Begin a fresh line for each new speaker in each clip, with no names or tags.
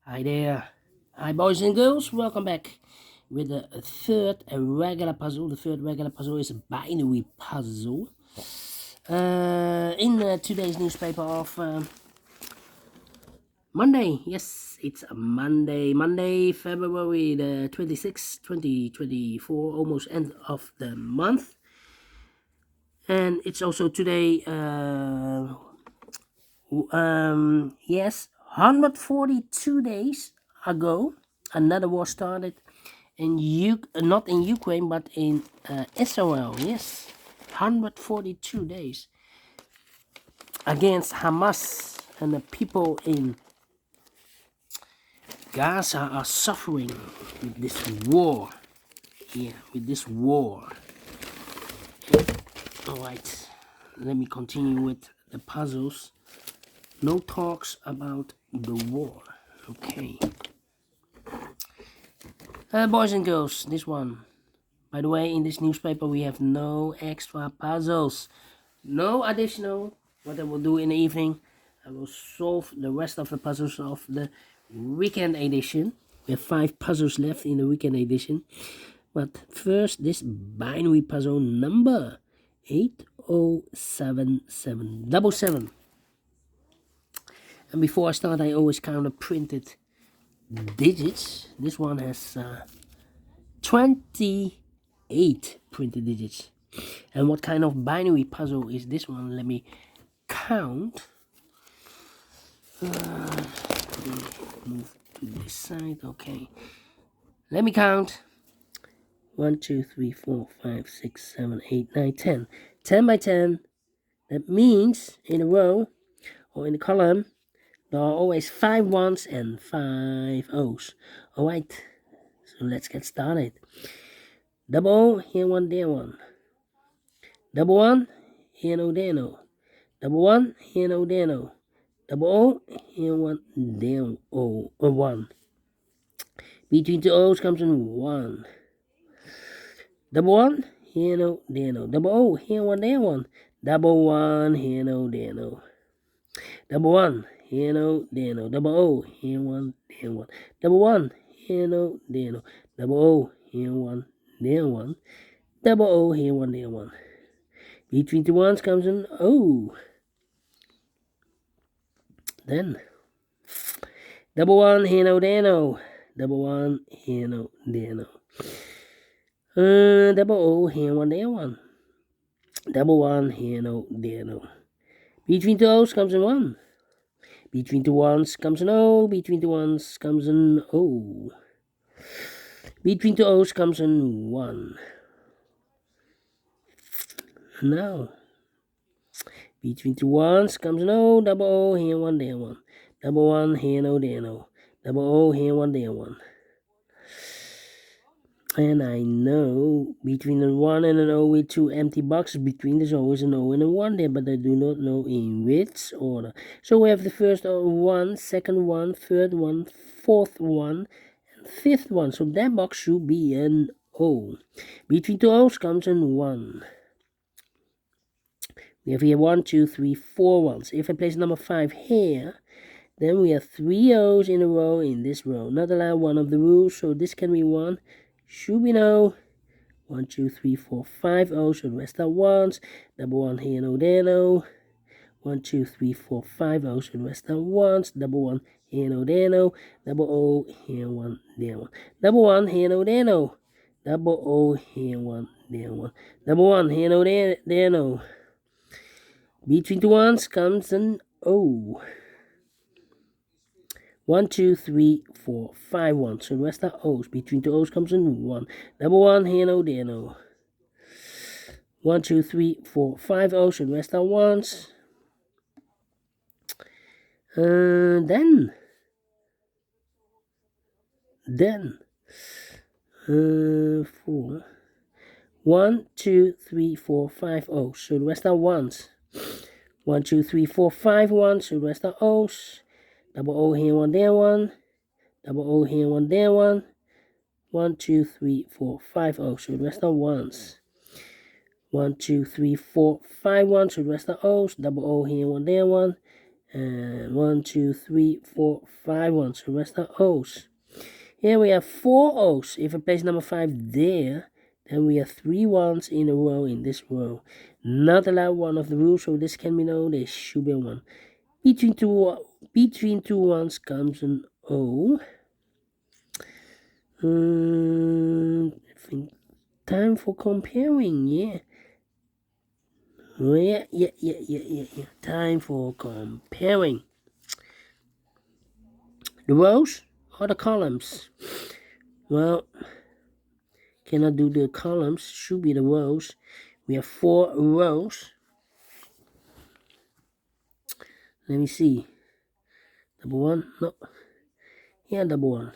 Hi there. Hi, boys and girls. Welcome back with the third regular puzzle. The third regular puzzle is a binary puzzle. In today's newspaper of Monday. Yes, it's a Monday. Monday, February the 26th, 2024. Almost end of the month. And it's also today, yes, 142 days ago, another war started not in Ukraine, but in Israel. Yes, 142 days against Hamas, and the people in Gaza are suffering with this war. Yeah, with this war. All right, let me continue with the puzzles. No talks about the war. Okay. Boys and girls, this one. By the way, in this newspaper we have no extra puzzles. No additional. What I will do in the evening, I will solve the rest of the puzzles of the weekend edition. We have 5 puzzles left in the weekend edition. But first, this binary puzzle number 807777. And before I start, I always count the printed digits. This one has 28 printed digits. And what kind of binary puzzle is this one? Let me count. Move to this side. Okay. Let me count. 1, 2, 3, 4, 5, 6, 7, 8, 9, 10. 10 by 10. That means in a row or in a column, there are always 5 ones and 5 O's. Alright. So let's get started. Double O, here one, there one. Double one, here no, there no. Double one, here no, there no. Double O, here one, there O, or 1. Between two O's comes in 1. Double one, here no, there no. Double O, here one, there one. Double one, here no, there no. Double one, here no, there no. Double O, here one, there one. Double one, here no, there no. Double O, here one, there one. Double O, here one, there one. Between two ones comes an O. Then double one, here no, there no. Double one, here no, there no. Double O, here one, there one. Double one, here no, there no. Between two O's comes an 1. Between two ones comes an O. Between two ones comes an O. Between two O's comes an 1. Now, between two ones comes an O. Double O, here one, there one. Double one, here no, there no. Double O, here one, there one. And I know between a 1 and an O with 2 empty boxes. Between there's always an O and a 1 there, but I do not know in which order. So we have the first one, second one, third one, fourth one, and fifth one. So that box should be an O. Between two O's comes an 1. We have here 1, 2, 3, 4 ones. If I place number 5 here, then we have 3 O's in a row in this row. Not allowed one of the rules, so this can be 1. Should we know? 1, 2, 3, 4, 5 O's, so the rest are 1s. Double 1 here, no, there, no. 1, 2, 3, 4, 5 O's, so the rest are 1s. Double 1 here, no, there, no. Double O here, 1, there, 1. Double 1 here, no, there, no. Double O here, 1, there, 1. Double 1 here, no, there, no. Between the ones comes an O. 1, 2, 3, 4, 5 ones. So the rest are O's. Between two O's comes an 1. Double 1 here, no, there, no. 1, 2, 3, 4, 5 O's. So the rest are 1s. Then 4. 1, 2, 3, 4, 5 O's. So the rest are 1s. 1, 2, 3, 4, 5 ones. So the rest are O's. Double O here, 1, there, 1. Double O here, 1, there, 1. 1, 2, 3, 4, 5 O's. So the rest are 1s. 1, 2, 3, 4, 5 1. So the rest are O's. Double O here, 1, there, 1. And 1, 2, 3, 4, 5 ones. The rest are O's. Here we have 4 O's. If I place number 5 there, then we have 3 ones in a row in this row. Not allowed one of the rules, so this can be known. There should be a 1. Between two ones comes an O. I think time for comparing, yeah. Yeah. Time for comparing. The rows or the columns? Well, cannot do the columns, should be the rows. We have 4 rows. Let me see. Double 1, no. Yeah, double 1.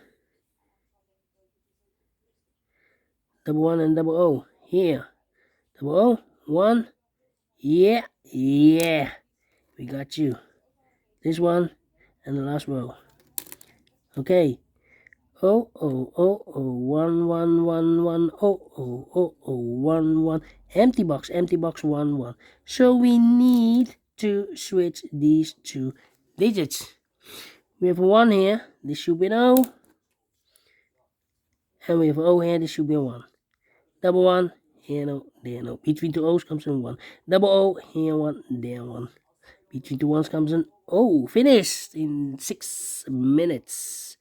Double 1 and double O. Here. Double O, 1. Yeah. We got you. This one and the last row. Okay. O, 1, 1, 1, 1, O, 1, 1. Empty box, 1, 1. So we need to switch these 2 digits. We have a 1 here. This should be an O. And we have O here. This should be a 1. Double 1. Here no, there no. Between 2 O's comes in 1. Double O. Here 1, there 1. Between 2 ones comes an O. Finished in 6 minutes.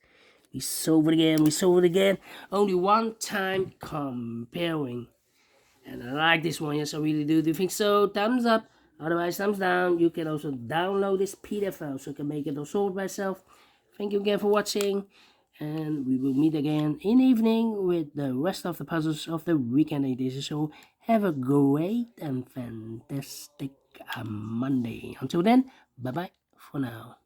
We solve it again. Only one time comparing. And I like this one, yes I really do. Do you think so? Thumbs up. Otherwise, thumbs down. You can also download this PDF file so you can make it or solve it myself. Thank you again for watching. And we will meet again in the evening with the rest of the puzzles of the weekend edition. So have a great and fantastic Monday. Until then, bye-bye for now.